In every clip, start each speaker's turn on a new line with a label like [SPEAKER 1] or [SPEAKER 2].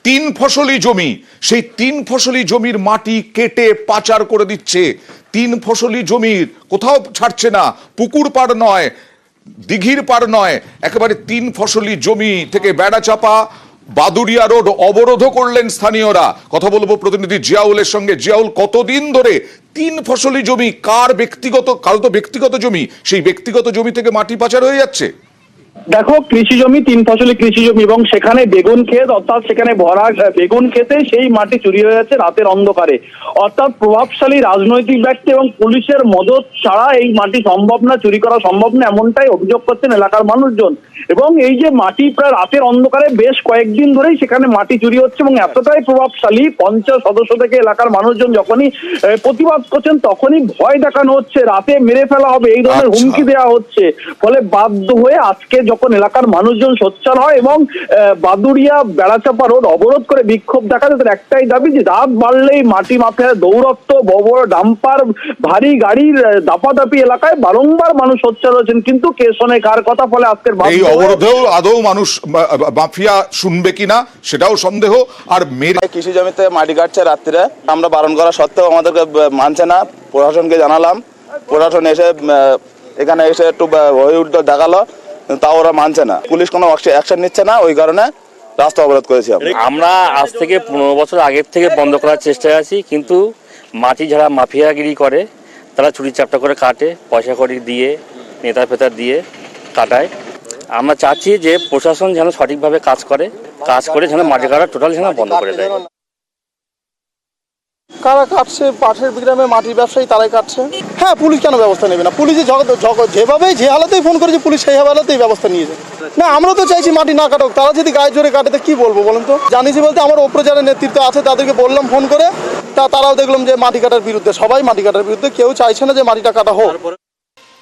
[SPEAKER 1] তিন ফসলি জমি, সেই তিন ফসলি জমির মাটি কেটে পাচার করে দিচ্ছে। তিন ফসলি জমির কোথাও ছাড়ছে না, পুকুর পাড় নয়, দিঘির পাড় নয়, একেবারে তিন ফসলি জমি থেকে বেড়াচাপা বাদুড়িয়া রোড অবরোধ করলেন স্থানীয়রা। কথা বলবো প্রতিনিধি জিয়াউলের সঙ্গে। জিয়াউল, কতদিন ধরে তিন ফসলি জমি কার ব্যক্তিগত, কারো তো ব্যক্তিগত জমি, সেই ব্যক্তিগত জমি থেকে মাটি পাচার হয়ে যাচ্ছে?
[SPEAKER 2] দেখো, কৃষি জমি, তিন ফসলি কৃষি জমি, এবং সেখানে বেগুন ক্ষেত, অর্থাৎ সেখানে ভরা বেগুন ক্ষেতে সেই মাটি চুরি হয়ে যাচ্ছে রাতের অন্ধকারে। অর্থাৎ প্রভাবশালী রাজনৈতিক ব্যক্তি এবং পুলিশের মদত ছাড়া এই মাটি সম্ভব না, চুরি করা সম্ভব না, এমনটাই অভিযোগ করছেন এলাকার মানুষজন। এবং এই যে মাটি প্রায় রাতের অন্ধকারে বেশ কয়েকদিন ধরেই সেখানে মাটি চুরি হচ্ছে, এবং এতটাই প্রভাবশালী পঞ্চায়েত সদস্য থেকে এলাকার মানুষজন যখনই প্রতিবাদ করছেন তখনই ভয় দেখানো হচ্ছে, রাতে মেরে ফেলা হবে, এই ধরনের হুমকি দেওয়া হচ্ছে। ফলে বাধ্য হয়ে আজকে যখন এলাকার মানুষজন সোচ্চার হয় এবং বাদুড়িয়া বেড়াচাপা রোড অবরোধ করে বিক্ষোভ দেখাতে, তাদের একটাই দাবি যে রাত বাড়লেই মাটি মাফিয়া দৌরত্ব, বড় বড় ডাম্পার, ভারী গাড়ির দাপাদাপি এলাকায় বারংবার মানুষ সোচ্চার হয়েছেন, কিন্তু কে শোনে কার কথা। ফলে আজকের
[SPEAKER 1] এই অবরোধেও আদৌ মানুষ মাফিয়া শুনবে কিনা সেটাও সন্দেহ। আর
[SPEAKER 3] কৃষি জমিতে মাটি কাটছে রাত্রিরে, আমরা বারণ করা সত্ত্বেও আমাদেরকে মানছে না। প্রশাসনকে জানালাম, প্রশাসন এসে এখানে এসে একটু হয়ে উঠতে দেখালো, তাও ওরা মানছে না। পুলিশ কোনো অ্যাকশন নিচ্ছে না, ওই কারণে রাস্তা অবরোধ করেছি।
[SPEAKER 4] আমরা আজ থেকে 15 বছর আগের থেকে বন্ধ করার চেষ্টায় আছি, কিন্তু মাটি যারা মাফিয়াগিরি করে তারা চুরি চাপটা করে কাটে, পয়সা কড়ি দিয়ে, নেতা ফেতা দিয়ে কাটায়। আমরা চাচ্ছি যে প্রশাসন যেন সঠিকভাবে কাজ করে যেন মাটি কাটা টোটাল যেন বন্ধ করে দেয়।
[SPEAKER 5] কারা কাটছে? পাশের গ্রামে মাটির ব্যবসায়ী, তারাই কাটছে। হ্যাঁ, পুলিশ কেন ব্যবস্থা নেবে না? পুলিশ যেভাবে যে হালাতেই ফোন করেছে, পুলিশ সেই হালাতেই ব্যবস্থা নিয়েছে। না, আমরা তো চাইছি মাটি না কাটুক, তারা যদি গায়ে জোরে কাটে তো কি বলবো বলেন তো? জানিছি বলতে আমার ওপরে যারা নেতৃত্ব আছে তাদেরকে বললাম ফোন করে, তারাও দেখলাম যে মাটি কাটার বিরুদ্ধে, সবাই মাটি কাটার বিরুদ্ধে, কেউ চাইছে না যে মাটিটা কাটা হোক।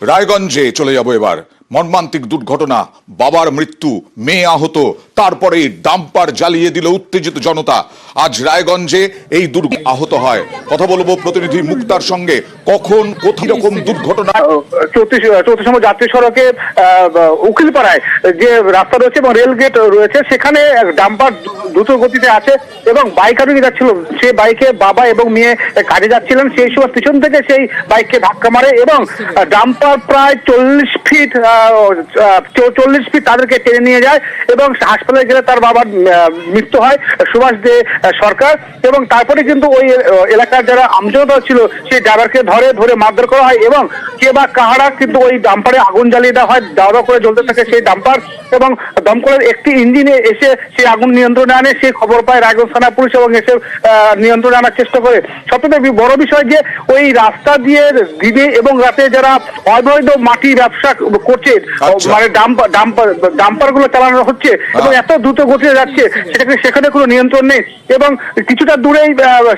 [SPEAKER 1] রায়গঞ্জে চলে যাব এবার। মর্মান্তিক দুর্ঘটনা, বাবার মৃত্যু, মেয়ে আহত, তারপরে ডাম্পার জ্বালিয়ে দিল উত্তেজিত জনতা। আজ রায়গঞ্জে এই আহত হয়। কথা বলবো প্রতিনিধি মুক্তার সঙ্গে। কখন কোথায় রকম দুর্ঘটনা?
[SPEAKER 2] 34 নম্বর জাতীয় সড়কে উকিলপাড়ায় যে রাস্তা রয়েছে এবং রেল গেট রয়েছে, সেখানে ডাম্পার দ্রুত গতিতে আছে এবং বাইক আরোহী যাচ্ছিল। সে বাইকে বাবা এবং মেয়ে কাজে যাচ্ছিলেন, সেই সময় পিছন থেকে সেই বাইককে ধাক্কা মারে এবং ডাম্পার প্রায় 40 ফিট তাদেরকে টেনে নিয়ে যায় এবং হাসপাতালে গেলে তার বাবার মৃত্যু হয়, সুভাষ দে সরকার। এবং তারপরে কিন্তু ওই এলাকার যারা আমজনতা ছিল সেই ড্রাইভারকে ধরে মারধর করা হয় এবং কে বা কাহারা কিন্তু ওই ডাম্পারে আগুন জ্বালিয়ে দেওয়া হয়। দাওয়া করে জ্বলতে থাকে সেই ডাম্পার এবং দমকলের একটি ইঞ্জিনে এসে সেই আগুন নিয়ন্ত্রণে আনে। সেই খবর পায় রায়গঞ্জ থানা পুলিশ এবং এসে নিয়ন্ত্রণে আনার চেষ্টা করে। সবথেকে বড় বিষয় যে ওই রাস্তা দিয়ে দিনে এবং রাতে যারা অবৈধ মাটি ব্যবসা করছে, মানে ডাম্পার গুলো চালানো হচ্ছে এবং এত দ্রুত গতিতে যাচ্ছে, সেখানে কোনো নিয়ন্ত্রণ নেই। এবং কিছুটা দূরেই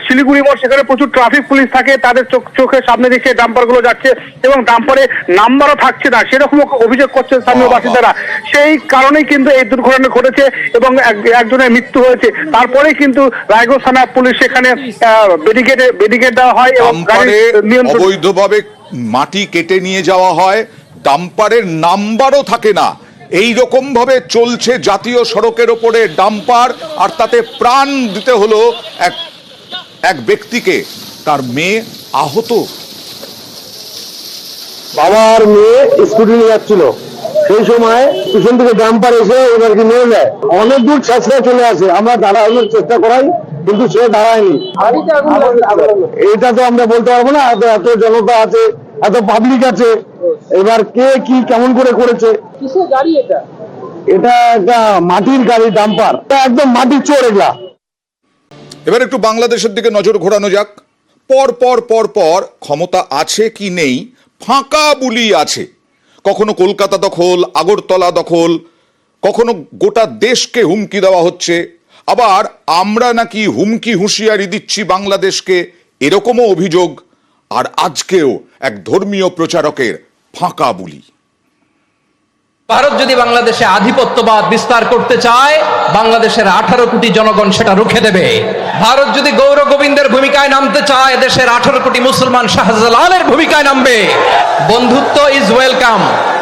[SPEAKER 2] শিলিগুড়ি মোড়, সেখানে প্রচুর ট্রাফিক পুলিশ থাকে, তাদের চোখের সামনে দিয়ে সেই ডাম্পার গুলো যাচ্ছে এবং ডাম্পারে নাম্বারও থাকছে না, সেরকম অভিযোগ করছে স্থানীয় বাসিন্দারা। সেই কারণেই কিন্তু এই দুর্ঘটনা ঘটেছে এবং একজনের মৃত্যু হয়েছে। তারপরেই কিন্তু রায়গঞ্জ থানা পুলিশ সেখানে ব্যারিকেড দেওয়া হয় এবং
[SPEAKER 1] অবৈধভাবে মাটি কেটে নিয়ে যাওয়া হয়, ডাম্পারের নাম্বারও থাকে না। এই রকম ভাবে চলছে জাতীয় সড়কের ওপরে ডাম্পার, আর তাতে প্রাণ দিতে হলো এক ব্যক্তিকে, তার মেয়ে আহত।
[SPEAKER 6] বাবার মেয়ে স্কুটি নিয়ে যাচ্ছিল, সেই সময় পিছন থেকে ডাম্পার এসে ওদেরকে নিয়ে যায়। অনেক দূর ছেঁচড়া চলে আসে, আমরা দাঁড়ানোর চেষ্টা করাই কিন্তু সে দাঁড়ায়নি। এটা তো আমরা বলতে পারবো না, এত জনতা আছে, এত পাবলিক আছে, এবার কে কি কেমন করে করেছে। কিসের গাড়ি এটা? এটা একটা মাটির গাড়ি, ডাম্পার, একদম মাটির চোর এগুলা।
[SPEAKER 1] এবার একটু বাংলাদেশের দিকে নজর ঘোরানো যাক। পর ক্ষমতা আছে কি নেই, ফাঁকা বুলি আছে। কখনো কলকাতা দখল, আগরতলা দখল, কখনো গোটা দেশকে হুমকি দেওয়া হচ্ছে, আবার আমরা নাকি হুমকি হুঁশিয়ারি দিচ্ছি বাংলাদেশকে, এরকমও অভিযোগ। আর আজকেও এক ধর্মীয় প্রচারকের ফাঁকা বুলি।
[SPEAKER 7] ভারত যদি বাংলাদেশে আধিপত্যবাদ বিস্তার করতে চায়, বাংলাদেশের 18 কোটি জনগণ সেটা রুখে দেবে। ভারত যদি গৌর গোবিন্দের ভূমিকায় নামতে চায়, দেশের 18 কোটি মুসলমান শাহজালালের ভূমিকায় নামবে। বন্ধুত্ব ইজ ওয়েলকাম,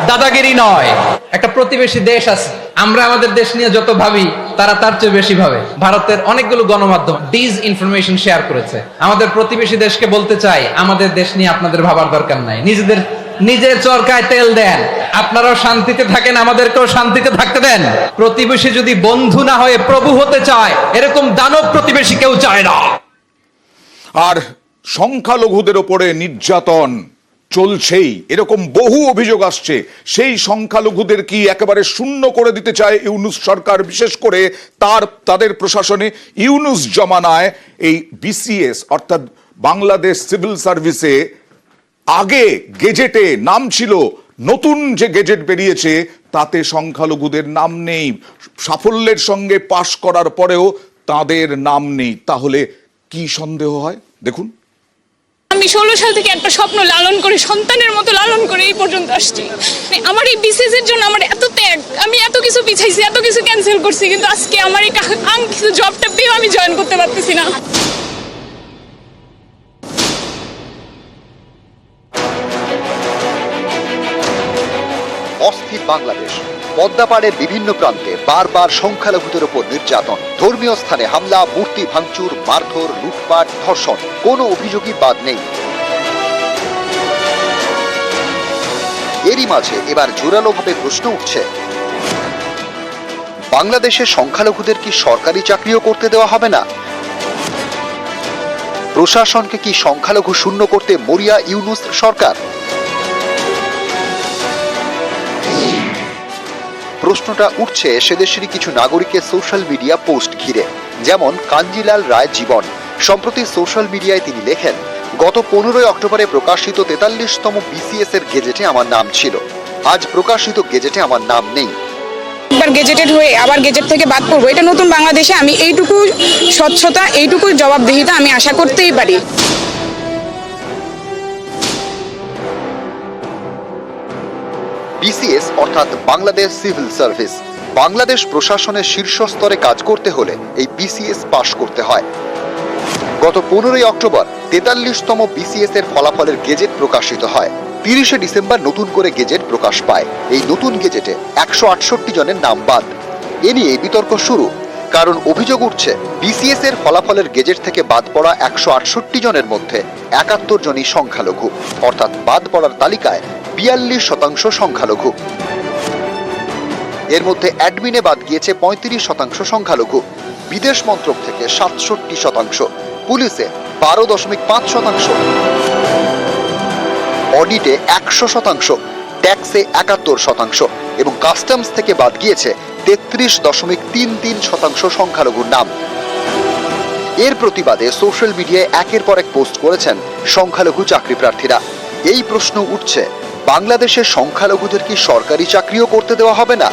[SPEAKER 7] দাদাগিরি নয়। একটা প্রতিবেশী দেশ আছে, আমরা আমাদের দেশ নিয়ে যত ভাবি তারা তার চেয়ে বেশি ভাবে। ভারতের অনেকগুলো গণমাধ্যম ডিস ইনফরমেশন শেয়ার করেছে। আমাদের প্রতিবেশী দেশকে বলতে চাই, আমাদের দেশ নিয়ে আপনাদের ভাবার দরকার নাই, নিজের চরকায় তেল দেন, আপনারাও শান্তিতে থাকেন, আমাদেরকেও শান্তিতে থাকতে দেন। প্রতিবেশী যদি বন্ধু না হয়ে প্রভু হতে চায়, এরকম দানব প্রতিবেশী কেউ চায় না।
[SPEAKER 1] আর সংখ্যালঘুদের ওপরে নির্যাতন চলছেই, এরকম বহু অভিযোগ আসছে। সেই সংখ্যালঘুদের কি একেবারে শূন্য করে দিতে চায় ইউনূস সরকার, বিশেষ করে তাদের প্রশাসনে? ইউনূস জমানায় এই বিসিএস অর্থাৎ বাংলাদেশ সিভিল সার্ভিসে আগে গেজেটে নাম ছিল, নতুন যে গেজেট বেরিয়েছে তাতে সংখ্যালঘুদের নাম নেই। সাফল্যের সঙ্গে পাশ করার পরেও তাদের নাম নেই। তাহলে কি সন্দেহ হয় দেখুন।
[SPEAKER 8] আমি 16 সাল থেকে একটা স্বপ্ন লালন করে, সন্তানের মতো লালন করে এই পর্যন্ত আসছি। আমার এই বিসিএস এর জন্য আমার এত ত্যাগ, আমি এত কিছু পিছাইছি, এত কিছু ক্যান্সেল করছি, কিন্তু আজকে আমার এই কাঙ্ক্ষিত জবটা পেয়েও আমি জয়েন করতে পারতেছি না।
[SPEAKER 9] অস্থির বাংলাদেশ, পদ্মাপাড়ের বিভিন্ন প্রান্তে বারবার সংখ্যালঘুদের উপর নির্যাতন, ধর্মীয় স্থানে হামলা, মূর্তি ভাঙচুর, মারধর, লুটপাট, ধর্ষণ, কোনো অভিযোগই বাদ নেই। এরই মাঝে এবার জোরালোভাবে প্রশ্ন উঠছে, বাংলাদেশের সংখ্যালঘুদের কি সরকারি চাকরিও করতে দেওয়া হবে না? প্রশাসনকে কি সংখ্যালঘু শূন্য করতে মরিয়া ইউনূস সরকার? প্রশ্নটা উঠছে সেদেশেরই কিছু নাগরিকের সোশ্যাল মিডিয়া পোস্ট ঘিরে, যেমন কাঞ্জিলাল রায় জীবন। সম্প্রতি সোশ্যাল মিডিয়ায় তিনি লেখেন, গত 15 অক্টোবরে প্রকাশিত 43তম বিসিএস এর গেজেটে আমার নাম ছিল, আজ প্রকাশিত গেজেটে আমার নাম নেই।
[SPEAKER 10] একবার গেজেটেড হয়ে আবার গেজেট থেকে বাদ পড়বো, এটা নতুন বাংলাদেশে আমি এইটুকু স্বচ্ছতা, এইটুকু জবাবদিহিতা আমি আশা করতেই পারি।
[SPEAKER 9] বিসিএস অর্থাৎ বাংলাদেশ সিভিল সার্ভিস। বাংলাদেশ প্রশাসনের শীর্ষ স্তরে কাজ করতে হলে এই বিসিএস পাশ করতে হয়। গত 15 অক্টোবর 43তম বিসিএস এর ফলাফলের গেজেট প্রকাশিত হয়। 30 ডিসেম্বর নতুন করে গেজেট প্রকাশ পায়। এই নতুন গেজেটে 168 জনের নাম বাদ। এ নিয়ে বিতর্ক শুরু, কারণ অভিযোগ উঠছে বিসিএস এর ফলাফলের গেজেট থেকে বাদ পড়া 168 জনের মধ্যে 71 জনই সংখ্যালঘু, অর্থাৎ বাদ পড়ার তালিকায় 42% সংখ্যালঘু। এর মধ্যে অ্যাডমিনে বাদ গিয়েছে 35% সংখ্যালঘু, বিদেশ মন্ত্রক থেকে 67%, পুলিশে 12.5%, অডিটে 100%, ট্যাক্সে 71% এবং কাস্টমস থেকে বাদ গিয়েছে 33.33% সংখ্যালঘুর নাম। এর প্রতিবাদে সোশ্যাল মিডিয়ায় একের পর এক পোস্ট করেছেন সংখ্যালঘু চাকরি প্রার্থীরা। এই প্রশ্ন উঠছে, বাংলাদেশের সংখ্যালঘুদের কি সরকারি চাকরিও করতে দেওয়া হবে না?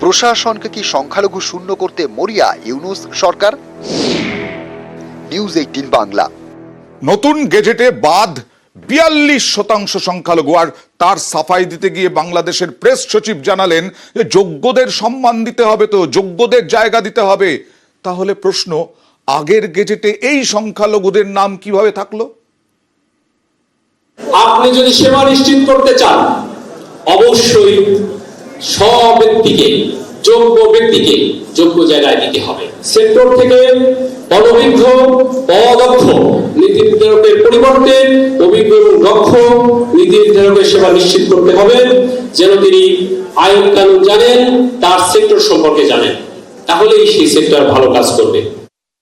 [SPEAKER 9] প্রশাসনকে কি সংখ্যালঘু শূন্য করতে মরিয়া ইউনূস সরকার? নিউজ 18 বাংলা।
[SPEAKER 1] নতুন গেজেটে বাদ 42% সংখ্যালঘু। আর তার সাফাই দিতে গিয়ে বাংলাদেশের প্রেস সচিব জানালেন যে যোগ্যদের সম্মান দিতে হবে, তো যোগ্যদের জায়গা দিতে হবে। তাহলে প্রশ্ন, আগের গেজেটে এই সংখ্যালঘুদের নাম কিভাবে থাকলো?
[SPEAKER 11] আপনি যদি সেবা নিশ্চিত করতে চান, অবশ্যই সব ব্যক্তিকে, যোগ্য ব্যক্তিকে যোগ্য জায়গায় দিতে হবে। সেক্টর থেকে অনভিজ্ঞ, অদক্ষ নীতি নির্ধারকের পরিবর্তে অভিজ্ঞ এবং দক্ষ নীতি নির্ধারকের সেবা নিশ্চিত করতে হবে, যেন তিনি আইন কানুন জানেন, তার সেক্টর সম্পর্কে জানেন, তাহলেই সেই সেক্টর ভালো কাজ করবে।